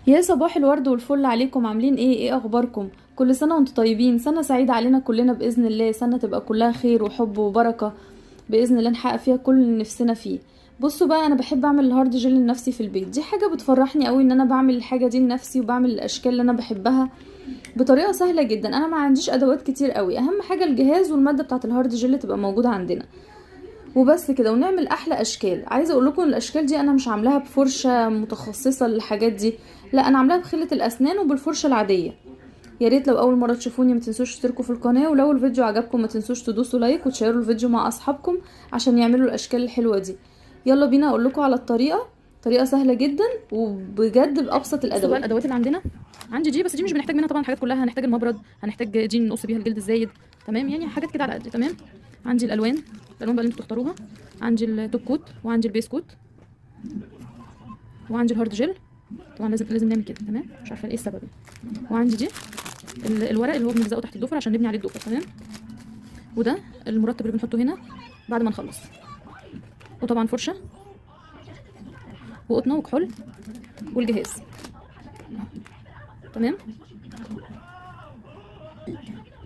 يا صباح الورد والفل عليكم، عاملين ايه اخباركم؟ كل سنة وانتم طيبين، سنة سعيدة علينا كلنا بإذن الله، سنة تبقى كلها خير وحب وبركة بإذن الله، نحقق فيها كل اللي نفسنا فيه. بصوا بقى، انا بحب اعمل الهارد جيل لنفسي في البيت، دي حاجة بتفرحني قوي ان انا بعمل الحاجة دي لنفسي وبعمل الاشكال اللي انا بحبها بطريقة سهلة جدا. انا ما عنديش ادوات كتير قوي، اهم حاجة الجهاز والمادة بتاعة الهارد جيل تبقى موجودة عندنا وبس كده، ونعمل احلى اشكال. عايزه اقول لكم الاشكال دي انا مش عاملاها بفرشه متخصصه للحاجات دي، لا انا عاملاها بخله الاسنان وبالفرشه العاديه. يا ريت لو اول مره تشوفوني ما تنسوش تشتركوا في القناه، ولو الفيديو عجبكم ما تنسوش تدوسوا لايك وتشيروا الفيديو مع اصحابكم عشان يعملوا الاشكال الحلوه دي. يلا بينا اقول لكم على الطريقه، طريقه سهله جدا وبجد بابسط بصوا بقى الادوات. الادوات اللي عندنا. عندي دي، بس دي مش بنحتاج منها طبعا الحاجات كلها. هنحتاج المبرد، هنحتاج دي نقص بيها الجلد الزايد، تمام؟ يعني حاجات كده على قد. تمام. عندي الالوان بقى اللي انتوا تختاروها. عندي التوب كوت، وعندي البيس كوت، وعندي الهارد جel. طبعا لازم نعمل كده، تمام؟ مش عارفه ايه السبب يعني. وعندي دي الورق اللي هو بنلزقه تحت الضفر عشان نبني عليه الضفر، تمام؟ وده المرطب اللي بنحطه هنا بعد ما نخلص. وطبعا فرشه وقطنه وكحول والجهاز، تمام.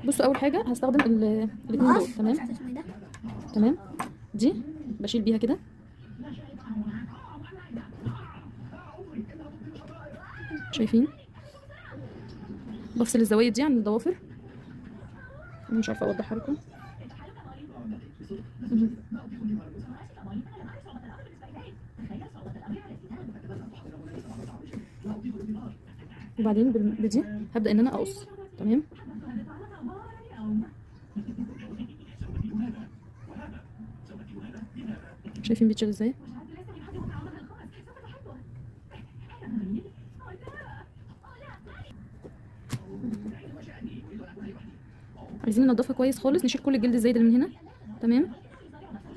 بصوا اول حاجه هستخدم الاثنين دول، تمام؟ تمام. دي بشيل بيها كده، شايفين؟ بفصل الزوايد دي عن الضوافر. انا مش عارفه اوضحها لكم. وبعدين بدي هبدا ان انا اقص، تمام؟ شايفين بيتشال ازاي؟ عايزين ننضفها كويس خالص، نشيل كل الجلد الزايد اللي من هنا، تمام؟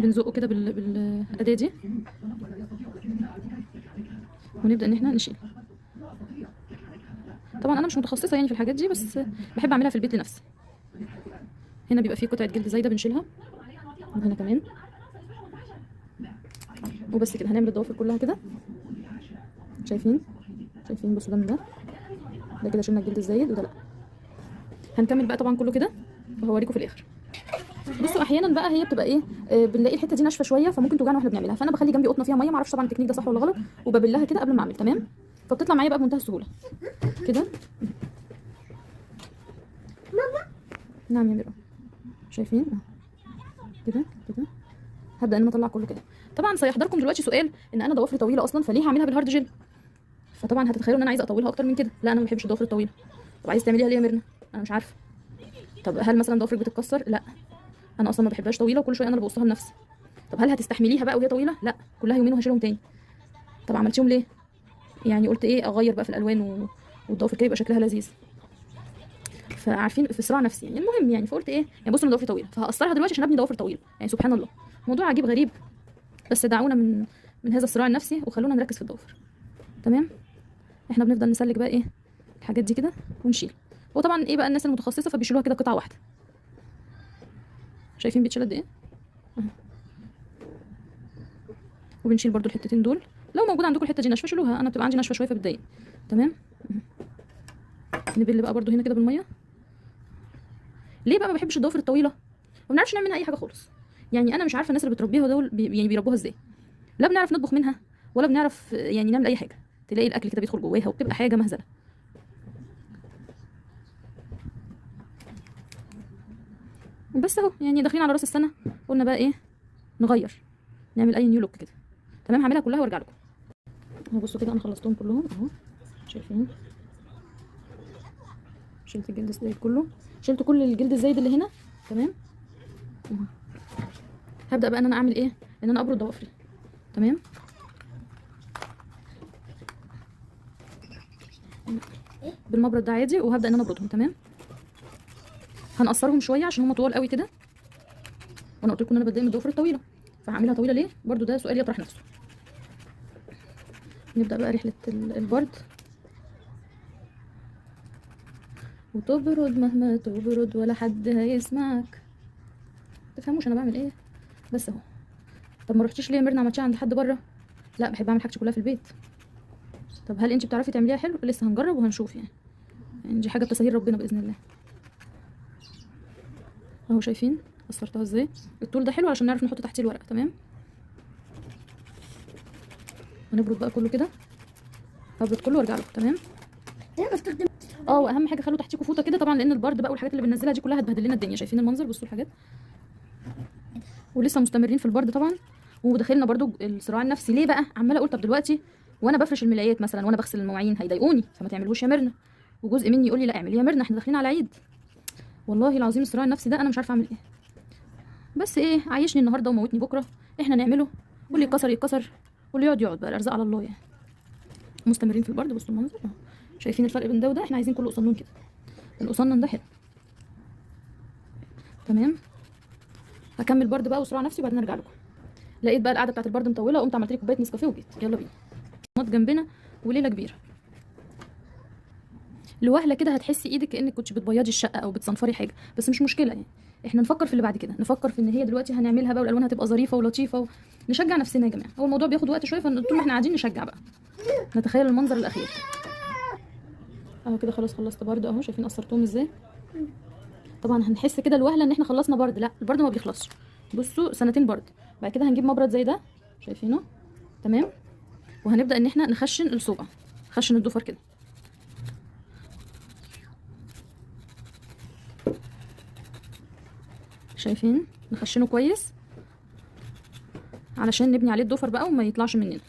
بنزقه كده بالاداه دي، ونبدا ان احنا نشيل. طبعا انا مش متخصصه يعني في الحاجات دي، بس بحب اعملها في البيت لنفسي. هنا بيبقى فيه قطعه جلد زايده بنشيلها، وهنا كمان. وبس كده هنعمل الضوافر كلها كده. شايفين؟ بصوا ده من ده كده شلنا الجلد الزايد، وده لا. هنكمل بقى طبعا كله كده وهوريكم في الاخر. بصوا احيانا بقى هي بتبقى ايه، بنلاقي الحته دي ناشفه شويه فممكن توجعنا واحنا بنعملها، فانا بخلي جنبي قطنه فيها ميه، معرفش طبعا التكنيك ده صح ولا غلط، وببلها كده قبل ما اعمل، تمام؟ فبتطلع معايا بقى بمنتهى السهوله كده. نعم يا ميرا، شايفين؟ كده كده. هبدا ان انا اطلع كله كده. طبعا سيحضركم دلوقتي سؤال، ان انا ضوافري طويله اصلا فليه هعملها بالهارد جيل؟ فطبعا هتتخيلوا ان انا عايزه اطولها اكتر من كده. لا انا ما بحبش الضوافر الطويله. طب عايزه تعمليها ليه يا ميرنا؟ انا مش عارفه. طب هل مثلا ضوافرك بتتكسر؟ لا، انا اصلا ما بحبهاش طويله وكل شويه انا اللي بقصها لنفسي. طب هل هتستحمليها بقى وهي طويله؟ لا، كلها يومين وهشيلهم تاني. طب عملتيهم ليه؟ يعني قلت ايه، اغير بقى في الالوان والضوافر كده يبقى شكلها لذيذ. فعارفين في صراع نفسي يعني، المهم يعني، فقلت ايه يعني، بصوا انا ضوافري طويله فهقصرها دلوقتي عشان ابني ضوافر طويله. يعني سبحان الله، موضوع عجيب غريب. بس دعونا من هذا الصراع النفسي وخلونا نركز في الضوافر، تمام؟ احنا بنفضل نسلك بقى ايه الحاجات دي كده ونشيل. وطبعا ايه بقى الناس المتخصصه فبيشيلوها كده قطعه واحده. شايفين بيتشال قد ايه؟ وبنشيل برضو الحتتين دول. لو موجود عندكم الحته دي ناشفه شيلوها، انا بتبقى عندي ناشفه شويه فبتضايق، تمام؟ نبل بقى برضو هنا كده بالميه. ليه بقى ما بحبش الضوافر الطويله؟ ما بنعرفش نعمل منها اي حاجه خالص. يعني انا مش عارفه الناس اللي بتربيها دول يعني بيربوها ازاي. لا بنعرف نطبخ منها ولا بنعرف يعني نعمل اي حاجه. تلاقي الاكل كده بيدخل جواها وبتبقى حاجه مهزله. بس اهو يعني داخلين على راس السنه، قلنا بقى ايه، نغير، نعمل اي نيو لوك كده، تمام؟ هعملها كلها وارجع لكم. اهو بصوا كده انا خلصتهم كلهم اهو، شايفين؟ شلت الجلد الزايد كله، شلت كل الجلد الزايد اللي هنا، تمام؟ هبدا بقى ان انا اعمل ايه، ان انا ابرد ضوافري، تمام؟ بالمبرد ده عادي، وهبدا ان انا ابردهم، تمام؟ هنقصرهم شويه عشان هم طوال قوي كده، وانا قلت لكم ان انا بتضايق من الضوافر الطويله، فهعملها طويله ليه برضو؟ ده سؤال يطرح نفسه. نبدا بقى رحله البرد. وتبرد مهما تبرد ولا حد هيسمعك. تفهموش انا بعمل ايه؟ بس اهو. طب ما رحتيش ليه يا ميرنا عملتيها عند حد بره؟ لا، بحب اعمل حاجتي كلها في البيت. طب هل انت بتعرفي تعمليها حلو؟ لسه هنجرب وهنشوف يعني دي حاجه بتسهيل ربنا باذن الله. اهو شايفين قصرتها ازاي؟ الطول ده حلو علشان نعرف نحط تحتيه الورقه. تمام، هنبرد بقى كله كده، هبرد كله وارجع لكم. تمام، بستخدم واهم حاجه خلوا تحتيكوا فوطه كده طبعا، لان البرد بقى والحاجات اللي بننزلها دي كلها هتبهدل لنا الدنيا. شايفين المنظر؟ بصوا الحاجات، ولسه مستمرين في البرد طبعا، وداخلنا برضو الصراع النفسي. ليه بقى؟ عماله اقول طب دلوقتي وانا بفرش الملايات مثلا وانا بغسل المواعين هيضايقوني، فما تعملوش يا ميرنا، وجزء مني يقول لي لا اعملي يا ميرنا احنا داخلين على عيد. والله العظيم الصراع النفسي ده انا مش عارفه اعمل ايه، بس ايه عايشني النهارده وموتني بكره، احنا نعمله واللي يتكسر يتكسر واللي يقعد يقعد بقى، الارزاق على الله يعني. مستمرين في البرد. بصوا المنظر اهو، شايفين الفرق بين ده وده؟ احنا عايزين كله قصنون كده، القصنن ده حلو. تمام، هكمل برد بقى وصراع نفسي وبعدين ارجع لكم. لقيت بقى القعده بتاعت البرد مطوله، قمت عملت لي كوبايه نسكافيه وجيت. يلا بينا، نقعد جنبنا وليله كبيره. لوهله كده هتحسي ايدك كانك كنتش بتبيضي الشقه او بتصنفري حاجه، بس مش مشكله يعني. احنا نفكر في اللي بعد كده، نفكر في ان هي دلوقتي هنعملها بقى والالوان هتبقى ظريفه ولطيفه نشجع نفسنا يا جماعه. هو الموضوع بياخد وقت شويه، فطول ما احنا قاعدين نشجع بقى، نتخيل المنظر الاخير. اهو كده خلاص خلصت برد اهو، شايفين قصرتهم ازاي؟ طبعا هنحس كده الوهله ان احنا خلصنا برد، لا البرد ما بيخلصش. بصوا سنتين برد. بعد كده هنجيب مبرد زي ده، شايفينه؟ تمام، وهنبدا ان احنا نخشن الصوبع، نخشن الضفر كده. شايفين؟ نخشنه كويس علشان نبني عليه الضفر بقى وما يطلعش مننا.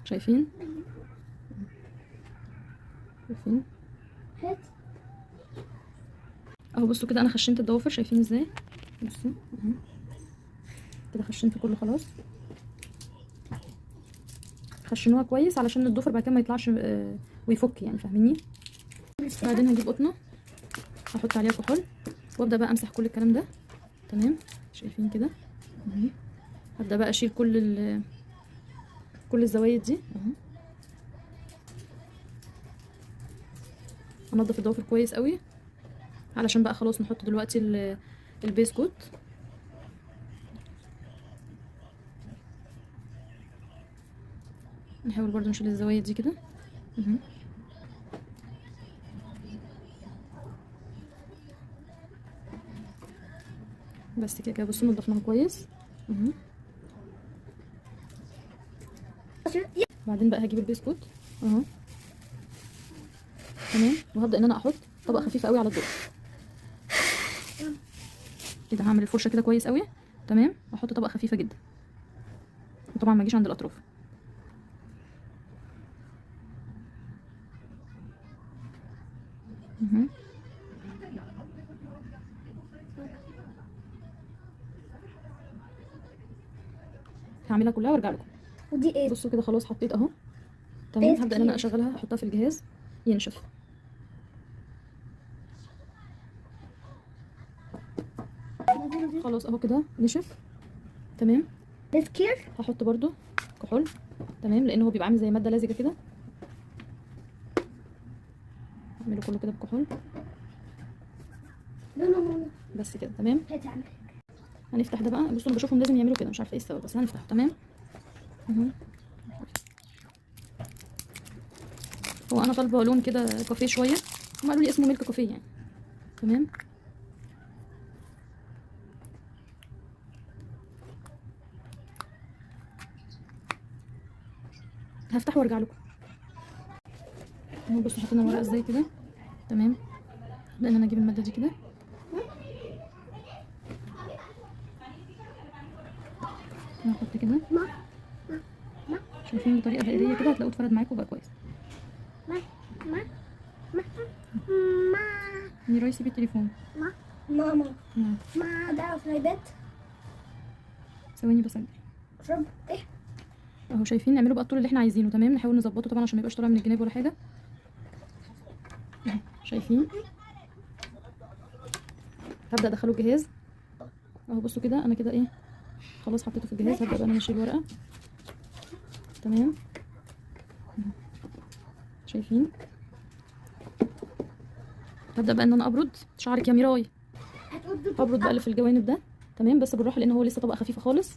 شايفين؟ شايفين؟ اهو بصوا كده انا خشنت الضوافر، شايفين ازاي؟ بصوا اهو كده خشنت كله خلاص. خشنوها كويس علشان الضفر بعد كده ما يطلعش ويفك يعني، فاهميني؟ بعدين هجيب قطنه هحط عليها كحول وابدا بقى امسح كل الكلام ده. تمام، شايفين كده؟ اهو هبدا بقى اشيل كل الزوايد دي اهو. انضف الضوافر كويس قوي علشان بقى خلاص نحط دلوقتي البيس كوت. نحاول برضو نشيل الزوايد دي كده اهو. بس كده بصوا نضفناها كويس اهو. بعدين بقى هجيب البسكوت اهو. تمام، وهبدا ان انا احط طبقه خفيفه قوي على الضوء كده. هعمل الفرشه كده كويس قوي. تمام، واحط طبقه خفيفه جدا، وطبعا ما اجيش عند الاطراف. اهو هعملها كلها وارجع لكم. ودي ايه؟ بصوا كده خلاص حطيت اهو. تمام، هبدا ان انا اشغلها احطها في الجهاز ينشف. خلاص اهو كده نشف. تمام، تفكير هحط برضو كحول. تمام، لان هو بيبقى عامل زي ماده لزجه كده. اعمله كله كده بكحول بس كده. تمام، هنفتح ده بقى. بصوا انا بشوفهم لازم يعملوا كده، مش عارفه ايه السبب بس هنفتحه. تمام اهو. هو انا طالبه لون كده كافيه شويه، هم قالوا لي اسمه ميلك كافيه يعني. تمام، هفتح وارجع لكم اهو. بصوا حطينا الورقه ازاي كده. تمام، هبدا ان انا اجيب الماده دي كده هحط كده. شايفين بطريقه دائريه كده هتلاقوه اتفرد معاكم بقى كويس. ميراي سيبي التليفون. ماما نعم، ما ده في البيت. ثواني بسجل. شرب ايه؟ اهو شايفين نعمله بقى الطول اللي احنا عايزينه. تمام، نحاول نظبطه طبعا عشان ما يبقاش طالع من الجناب ولا حاجه. اهو شايفين. هبدا ادخله الجهاز اهو. بصوا كده انا كده ايه خلاص حطيته في الجهاز. هبدا بقى انا اشيل الورقه. تمام، شايفين. هبدا بقى ان انا ابرد شعرك يا ميراي. ابرد بقى اللي في الجوانب ده. تمام، بس بالراحه لان هو لسه طبقه خفيفه خالص،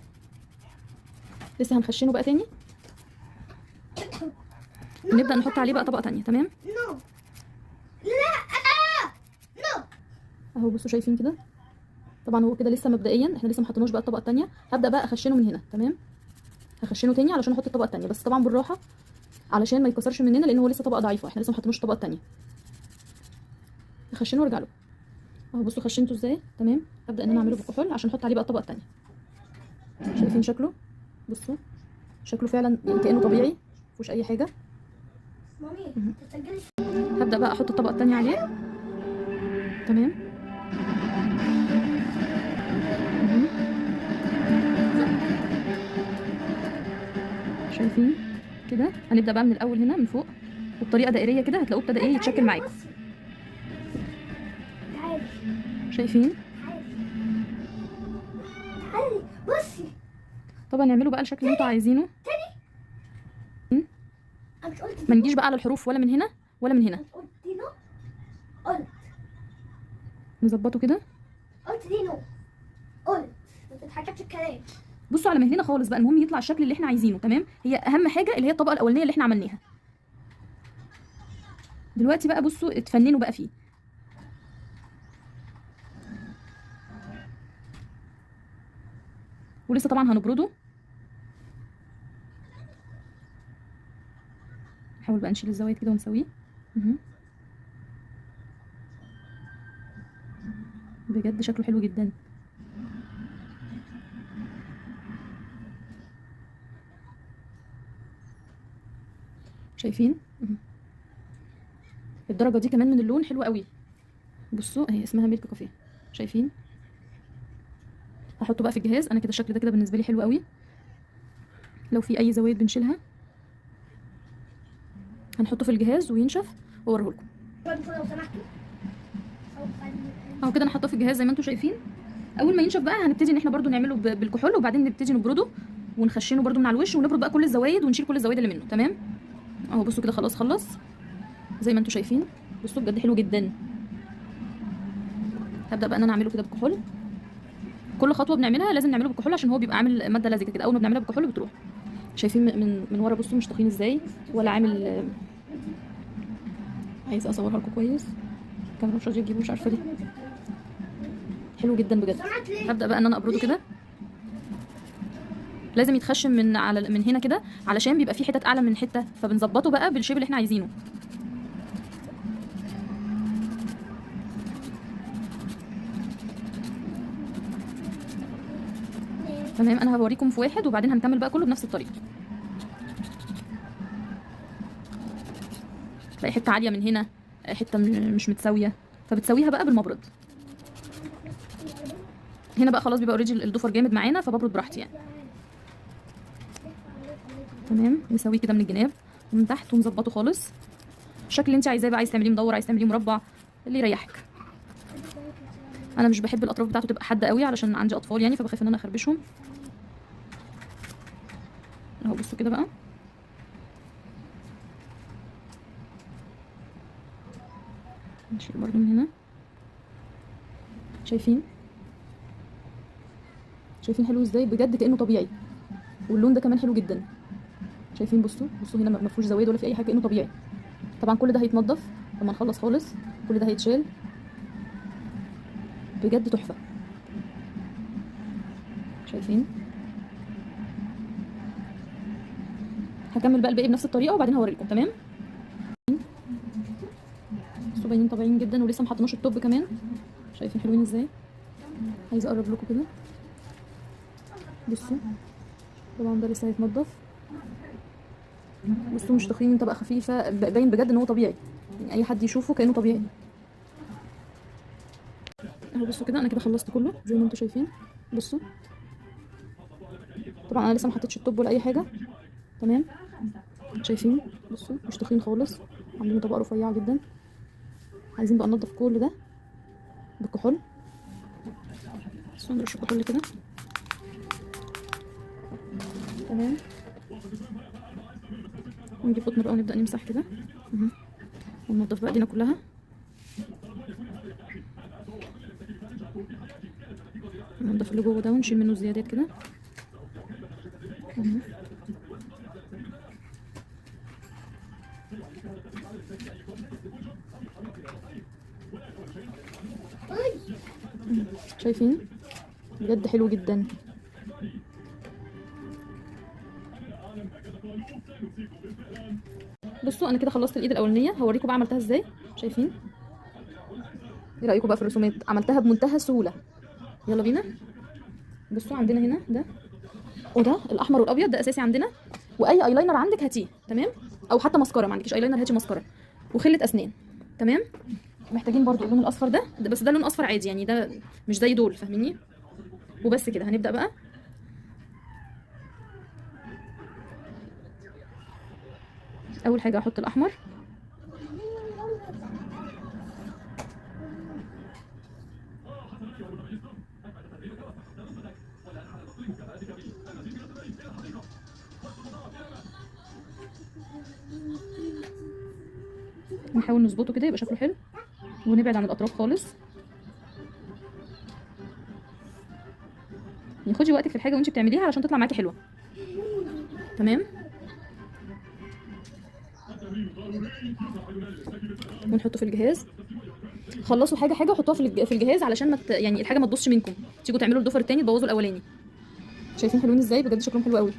لسه هنخشنه بقى تاني ونبدا نحط عليه بقى طبقه تانية. تمام نو. لا. نو. اهو بصوا شايفين كده. طبعا هو كده لسه مبدئيا، احنا لسه ما حطيناش بقى الطبقه التانية. هبدا بقى اخشنه من هنا. تمام هخشنه تاني علشان احط الطبقه التانية، بس طبعا بالراحه علشان ما يتكسرش مننا لان هو لسه طبقه ضعيفه، احنا لسه ما حطيناش الطبقه التانية. اخشنه وارجع له. اهو بصوا خشنته ازاي. تمام هبدا ان انا اعمله بالكحول عشان احط عليه بقى الطبقه التانية. شايفين شكله؟ بصوا شكله فعلا يعني كانه طبيعي مفيهوش اي حاجه. مامي تسجلي. هبدا بقى احط الطبقه التانية عليه. تمام مهم. شايفين كده؟ هنبدا بقى من الاول هنا من فوق وبطريقه دائريه كده، هتلاقوه ابتدى ايه يتشكل معاكم. تعالي. شايفين؟ تعالي بصي. طبعا نعمله بقى الشكل اللي انتوا عايزينه. انا مش قلت ما نجيش بقى على الحروف ولا من هنا ولا من هنا، قلت دي نو. قلت نظبطه كده. قلت دي نو. قلت ما تتحكمش الكلام. بصوا على مهلنا خالص بقى، المهم يطلع الشكل اللي احنا عايزينه. تمام هي اهم حاجه اللي هي الطبقه الاولانيه اللي احنا عملناها. دلوقتي بقى بصوا اتفننوا بقى فيه. ولسه طبعا هنبرده. نحاول بقى نشيل الزوايد كده ونسويه. بجد شكله حلو جدا. شايفين؟ الدرجه دي كمان من اللون حلوه قوي. بصوا اهي اسمها ميلك كافيه. شايفين؟ هحطه بقى في الجهاز. انا كده الشكل ده كده بالنسبه لي حلو قوي. لو في اي زوايد بنشيلها. هنحطه في الجهاز وينشف واوريه لكم. لو سمحتي. اهو كده انا حاطاه في الجهاز زي ما انتم شايفين. اول ما ينشف بقى هنبتدي ان احنا برده نعمله بالكحول، وبعدين نبتدي نبرده ونخشنه برده من على الوش ونبرد بقى كل الزوايد ونشيل كل الزوايد اللي منه. تمام اهو بصوا كده خلاص خلص زي ما انتم شايفين. بصوا بجد حلو جدا. هبدا بقى ان انا اعمله كده بالكحول. كل خطوه بنعملها لازم نعمله بالكحول عشان هو بيبقى عامل ماده لزجه كده. اول ما بنعملها بالكحول بتروح. شايفين من ورا بصوا مش تخين ازاي ولا عامل. عايزه اصورها لكم كويس. الكاميرا مش راضيه تجيبه مش عارفه ليه. حلو جدا بجد. هبدا بقى ان انا ابرده كده. لازم يتخشن من هنا كده علشان بيبقى في حتت اعلى من حته، فبنظبطه بقى بالشيب اللي احنا عايزينه. تمام انا هوريكم في واحد وبعدين هنكمل بقى كله بنفس الطريقه. تلاقي حته عاليه من هنا، حته مش متساويه، فبتسويها بقى بالمبرد. هنا بقى خلاص بيبقى اوريدي الضفر جامد معانا فببرد براحتي يعني. تمام نسويه كده من الجناب ومن تحت ونظبطه خالص الشكل اللي انت عايزاه بقى. عايز تعمليه مدور، عايز تعمليه مربع، اللي يريحك. انا مش بحب الاطراف بتاعته تبقى حاده قوي علشان عندي اطفال يعني، فبخاف ان انا اخربشهم. اهو بصوا كده بقى. نشيل برضو من هنا. شايفين حلو ازاي بجد كانه طبيعي. واللون ده كمان حلو جدا. شايفين بصوا هنا ما فيهوش زوايد ولا في اي حاجه كانه طبيعي. طبعا كل ده هيتنضف لما نخلص خالص. كل ده هيتشال. بجد تحفه. شايفين؟ هكمل بقى الباقي بنفس الطريقه وبعدين هوريكم. تمام بصوا باينين طبيعيين جدا ولسه ما حطيناش التوب كمان. شايفين حلوين ازاي؟ عايزه اقرب لكم كده. بصوا طبعا ده لسه هيتنضف. بصوا مش تخين، طبقه خفيفه، باين بجد ان هو طبيعي يعني اي حد يشوفه كانه طبيعي. اهو بصوا كده انا كده خلصت كله زي ما انتم شايفين. بصوا طبعا انا لسه ما حطيتش التوب ولا اي حاجه. تمام شايفين؟ بصوا مش تخين خالص، عاملين طبقه رفيعه جدا. عايزين بقى ننضف كل ده بالكحول. بس نرش الكحول كده. تمام ونجيب قطن بقى ونبدا نمسح كده. وننضف بقى ايدينا كلها. ننضف اللي جوه ده ونشيل منه الزيادات كده. شايفين؟ بجد حلو جدا. بصوا انا كده خلصت الايد الاولانيه، هوريكم بقى عملتها ازاي. شايفين؟ ايه رايكم بقى في الرسومات؟ عملتها بمنتهى السهوله. يلا بينا. بصوا عندنا هنا ده وده الاحمر والابيض ده اساسي عندنا، واي ايلاينر عندك هاتيه تمام، او حتى مسكره، ما عندكيش ايلاينر هاتي مسكره وخله اسنان تمام. محتاجين برضو اللون الاصفر ده بس ده لون اصفر عادي يعني، ده مش زي دول فاهميني. وبس كده هنبدا بقى. اول حاجه احط الاحمر، نحاول نظبطه كده يبقى شكله حلو، ونبعد عن الاطراف خالص. يعني خدي وقتك في الحاجه وانت بتعمليها علشان تطلع معاكي حلوه تمام. ونحطه في الجهاز. خلصوا حاجه حاجه وحطوها في الجهاز علشان ما يعني الحاجه ما تبصش منكم، تيجوا تعملوا الضفر التاني تبوظوا الاولاني. شايفين حلوين ازاي؟ بجد شكلهم حلو قوي،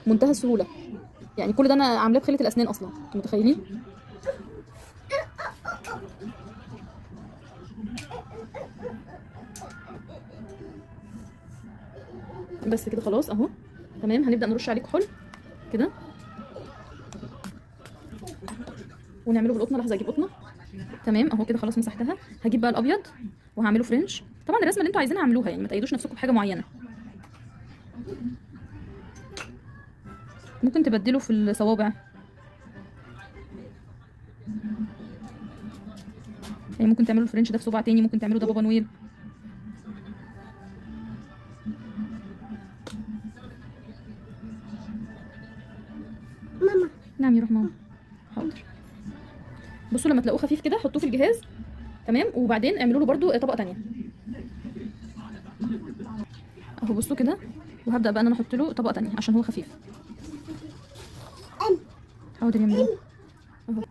منتهى السهوله. يعني كل ده انا عاملاه بخله الاسنان اصلا، انتوا متخيلين؟ بس كده خلاص اهو تمام. هنبدا نرش عليه كحول كده ونعمله بالقطنه. لحظه اجيب قطنه. تمام اهو كده خلاص مسحتها. هجيب بقى الابيض وهعمله فرنش. طبعا الرسمه اللي انتوا عايزينها اعملوها، يعني ما تقيدوش نفسكم بحاجه معينه. ممكن تبدلوا في الصوابع، يعني ممكن تعملوا الفرنش ده في صباع تاني، ممكن تعملوا ده بابا نويل. ماما نعم يروح ماما. حاضر. بصوا لما تلاقوه خفيف كده حطوه في الجهاز تمام، وبعدين اعملوا له برده طبقه تانية اهو. بصوا كده، وهبدا بقى ان انا احط له طبقه تانية عشان هو خفيف. حاضر يا ماما اهو.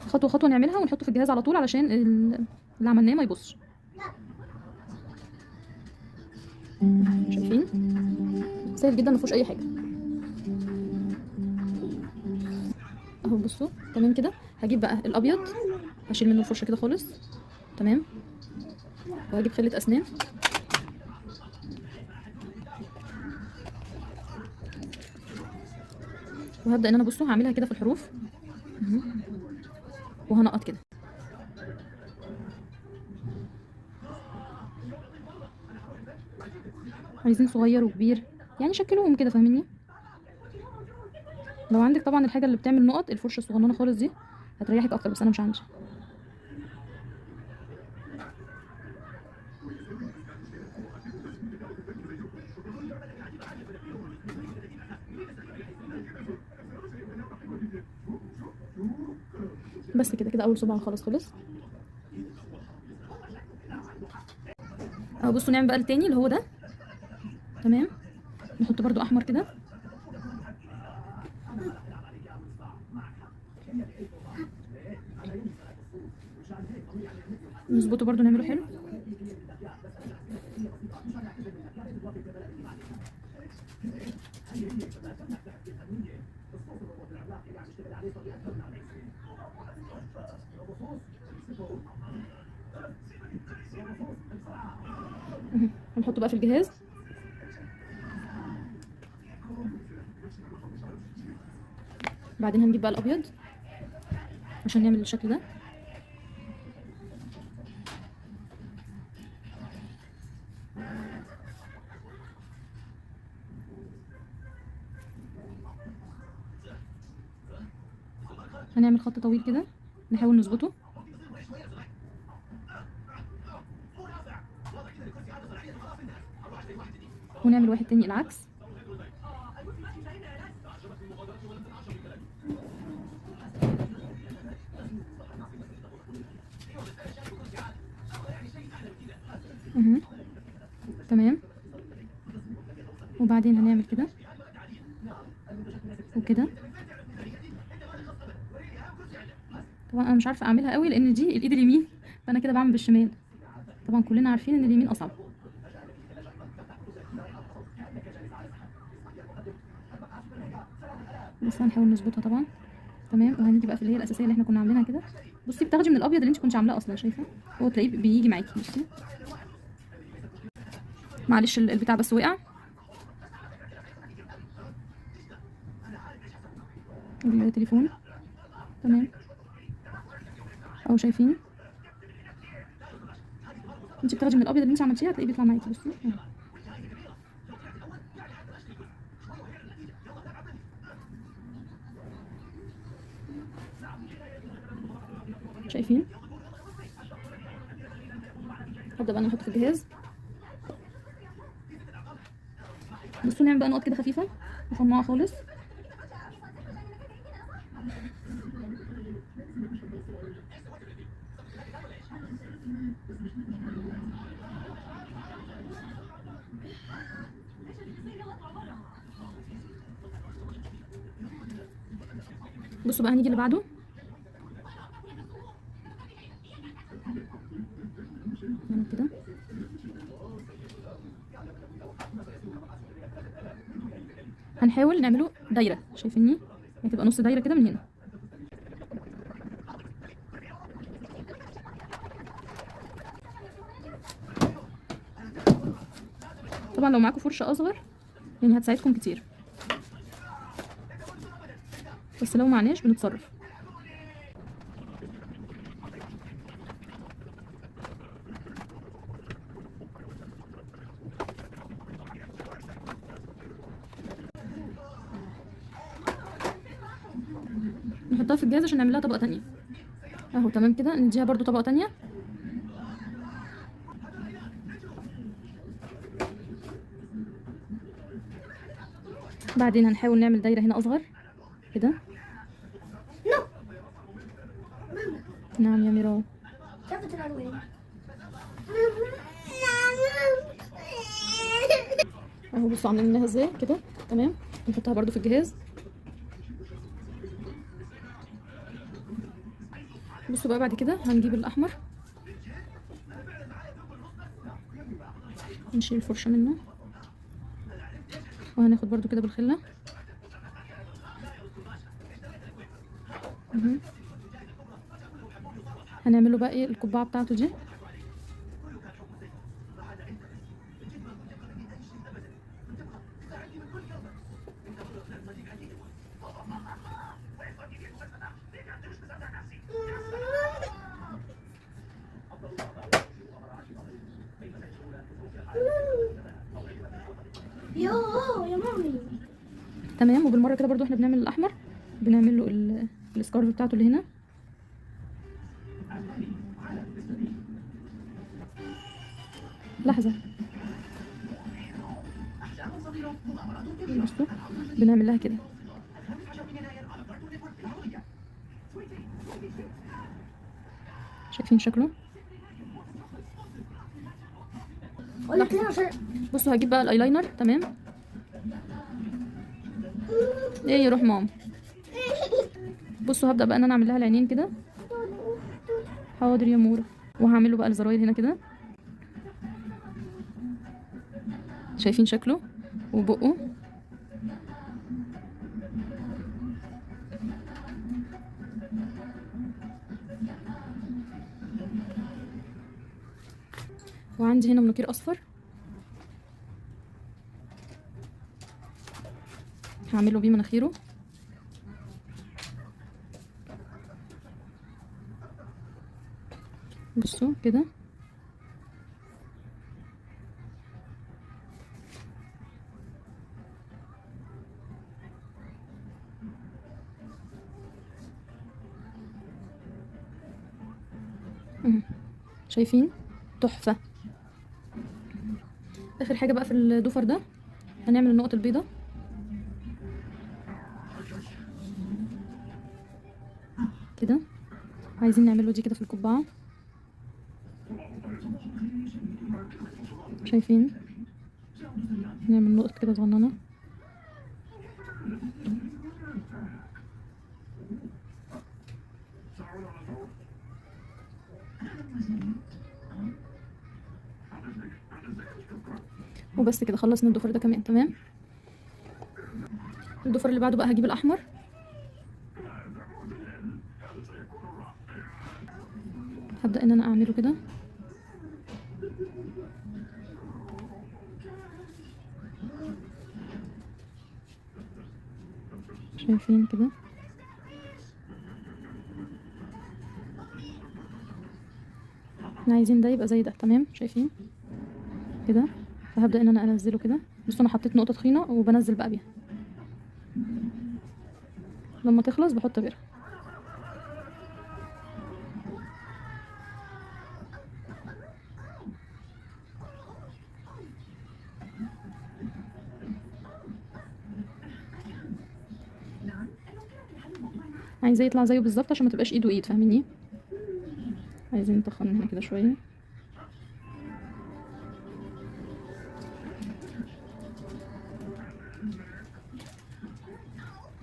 خطوه خطوه نعملها ونحطه في الجهاز على طول علشان اللي عملناه ما يبصش. شايفين؟ سهل جدا، ما فيهوش اي حاجه اهو. بصوا تمام كده. هجيب بقى الابيض، هشيل منه الفرشه كده خالص تمام، وهجيب خله اسنان وهبدا ان انا بصوا هعملها كده في الحروف وهنقط كده. عايزين صغير وكبير يعني شكلوهم كده فاهميني. لو عندك طبعا الحاجه اللي بتعمل نقط، الفرشه الصغننه خالص دي هتريحك اكتر، بس انا مش عندي. بس كده كده اول صباع خلاص خلص اهو. بصوا نعمل بقى التاني اللي هو ده تمام. نحط برضو احمر كده، نظبطه برضو نعمله حلو. هنحطه بقى في الجهاز. بعدين هنجيب بقى الابيض عشان نعمل الشكل ده. هنعمل خط طويل كده نحاول نظبطه، ونعمل واحد تاني العكس. تمام. وبعدين هنعمل كده وكده. طبعا انا مش عارفه اعملها قوي لان دي الايد اليمين، فانا كده بعمل بالشمال. طبعا كلنا عارفين ان اليمين اصعب. بس هنحاول نظبطها طبعا. تمام. وهنيجي بقى في اللي هي الاساسيه اللي احنا كنا عاملينها كده. بصي بتاخدي من الابيض اللي انت كنتش عاملاه اصلا، شايفه؟ هو تلاقيه بيجي معاكي. بصي معلش البتاع بس وقع. التليفون. تمام. اهو شايفين؟ انت بتاخدي من الابيض اللي انت عملتيه هتلاقيه بيطلع معاكي. بصي شايفين؟ هبدأ بقى نحط في الجهاز. بصوا نعمل بقى نقط كده خفيفة مصنعة خالص. بصوا بقى هنيجي اللي بعده. نعمل كده. هنحاول نعمله دايرة، شايفيني؟ هتبقى نص دايرة كده من هنا. طبعا لو معاكم فرشة اصغر يعني هتساعدكم كتير، بس لو معناش بنتصرف. نحطها في الجهاز عشان نعملها طبقة تانية. اهو تمام كده. نديها برضو طبقة تانية. بعدين هنحاول نعمل دايرة هنا اصغر كده. نعم يا ميرا. شافت الألوان. اهو بصوا عاملينها ازاي كده. تمام. نحطها برضو في الجهاز. بصوا بقى بعد كده هنجيب الاحمر، نشيل الفرشة منه، وهناخد برضو كده بالخلة. هنعمله بقى ايه القبعة بتاعته دي. يا مامي. تمام. وبالمره كده برضو احنا بنعمل الاحمر، بنعمل له السكارف بتاعته اللي هنا. لحظه. بصوا بنعمل لها كده. شايفين شكله؟ قول لك ليه عشان بصوا هجيب بقى الايلاينر. تمام. ايه يروح ماما. بصوا هبدأ بقى ان انا اعمل لها العينين كده. حاضر يا مورا. وهعمل له بقى الزراير هنا كده. شايفين شكله وبقه؟ وعندي هنا مناكير اصفر، هعمله بيه مناخيره. بصوا كده. شايفين؟ تحفة. اخر حاجة بقى في الضفر ده هنعمل النقط البيضاء كده. عايزين نعمله دي كده في القبعة. شايفين؟ نعمل نقط كده صغننة. وبس كده خلصنا الضفر ده كمان. تمام. الضفر اللي بعده بقى هجيب الاحمر، هبدأ ان انا اعمله كده. شايفين كده؟ احنا عايزين ده يبقى زي ده. تمام. شايفين كده؟ فهبدأ ان انا انزله كده. بصوا انا حطيت نقطة تخينة وبنزل بقى بيها، لما تخلص بحط غيرها. عايزاه يطلع زيه بالظبط عشان ما تبقاش ايد وايد، فاهميني؟ عايزين نتخن هنا كده شويه.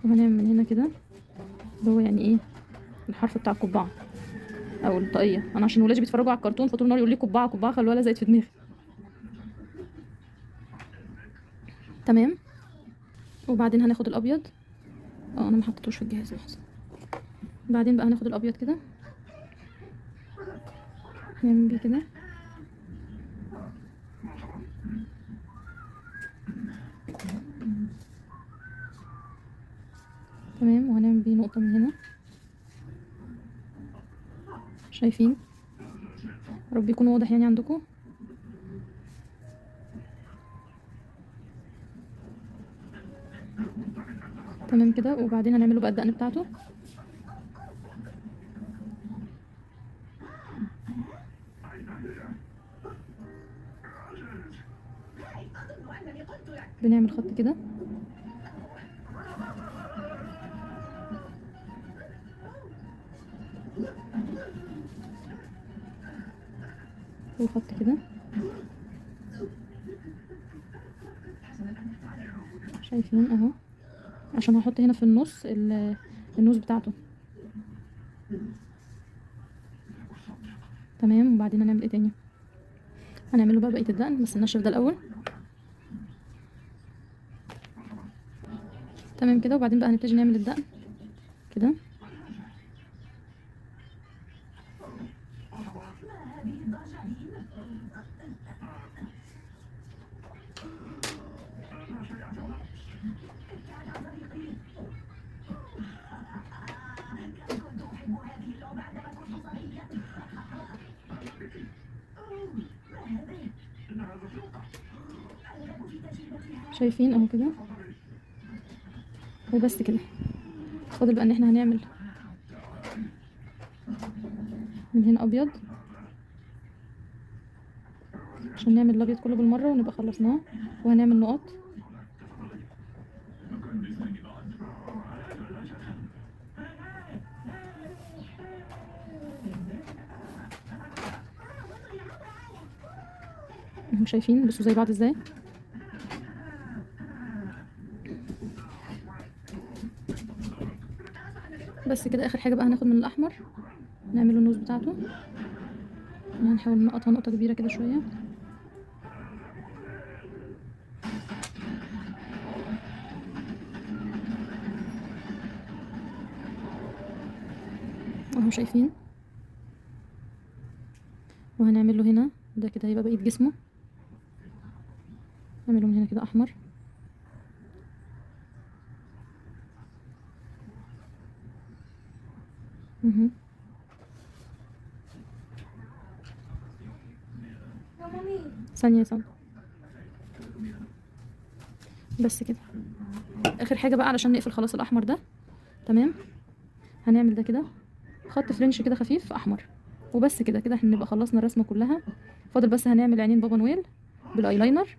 وهنعمل من هنا كده اللي هو يعني ايه الحرف بتاع القبعه او الطاقيه. انا عشان ولادي بيتفرجوا على الكرتون فطول النهار يقول لي قبعه قبعه، خلوها لزقت في دماغي. تمام. وبعدين هناخد الابيض. انا ما حطيتوش في الجهاز، لحظه. بعدين بقى هناخد الابيض كده، نعمل بيه كده. تمام. وهنعمل بيه نقطه من هنا. شايفين؟ رب يكون واضح يعني عندكم. تمام كده. وبعدين هنعمله بقى الدقن بتاعته. بنعمل خط كده وخط كده. شايفين اهو، عشان هحط هنا في النص النوز بتاعته. تمام. وبعدين هنعمل ايه تاني؟ هنعمله بقى بقيه الدقن، بس ننشف ده الاول. تمام كده. وبعدين بقى هنبتدي نعمل الدقن كده. شايفين اهو كده. وبس كده. فاضل بقى ان احنا هنعمل من هنا ابيض عشان نعمل الابيض كله بالمره ونبقى خلصناه. وهنعمل نقط. اهو شايفين؟ بصوا زي بعض ازاي. بس كده. اخر حاجه بقى هناخد من الاحمر نعمله النوز بتاعته. هنحاول نقطها نقطه كبيره كده شويه. اهو شايفين. وهنعمل له هنا ده كده هيبقى بقيه جسمه. نعمله من هنا كده احمر. يا مامي ثانيه ثانيه. بس كده. اخر حاجه بقى علشان نقفل خلاص الاحمر ده. تمام. هنعمل ده كده خط فرنش كده خفيف احمر. وبس كده. كده احنا نبقى خلصنا الرسمه كلها. فاضل بس هنعمل عينين بابا نويل بالايلاينر.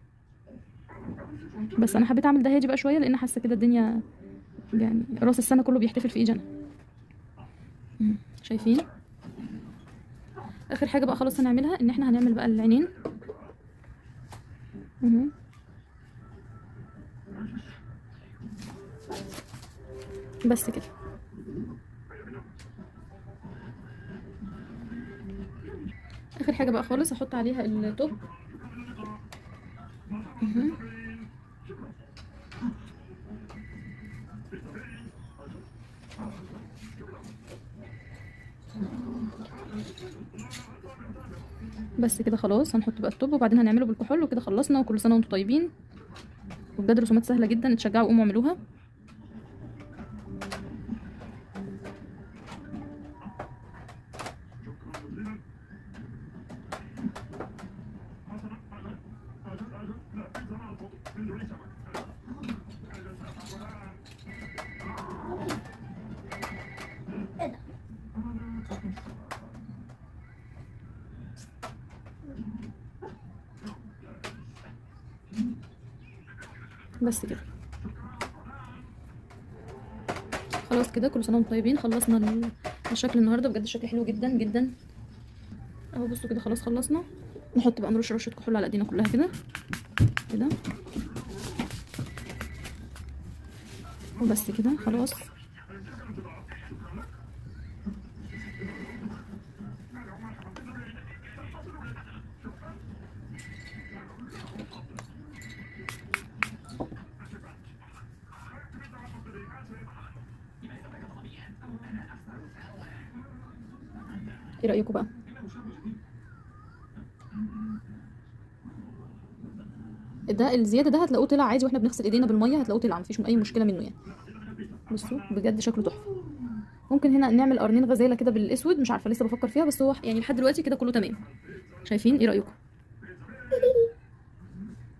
بس انا حبيت اعمل ده هادي بقى شويه لان حاسه كده الدنيا يعني راس السنه كله بيحتفل في ايجانا. شايفين؟ اخر حاجه بقى خلاص هنعملها ان احنا هنعمل بقى العينين. بس كده. اخر حاجه بقى خالص احط عليها التوب. بس كده خلاص، هنحط بقى التوب وبعدين هنعمله بالكحول وكده خلصنا. وكل سنه وانتم طيبين، وبجد رسومات سهله جدا، اتشجعوا قوموا اعملوها. ايه ده؟ بس كده خلاص كده، كل سنه وانتم طيبين. خلصنا الشكل النهارده، بجد الشكل حلو جدا جدا اهو. بصوا كده خلاص خلصنا. نحط بقى نرش رشه كحول على ايدينا كلها كده كده، وبس كده خلاص. ايه رايكم بقى؟ ده الزياده ده هتلاقوه طلع عادي واحنا بنغسل ايدينا بالميه، هتلاقوه طلع مفيش اي مشكله منه يعني. بصوا بجد شكله تحفه. ممكن هنا نعمل قرنين غزاله كده بالاسود، مش عارفه لسه بفكر فيها، بس هو يعني لحد دلوقتي كده كله تمام. شايفين؟ ايه رايكم؟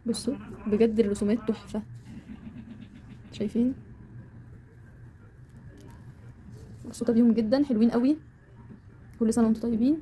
بصوا بجد الرسومات تحفه، شايفين؟ مبسوطه بيهم جدا، حلوين قوي. كل سنه وانتم طيبين.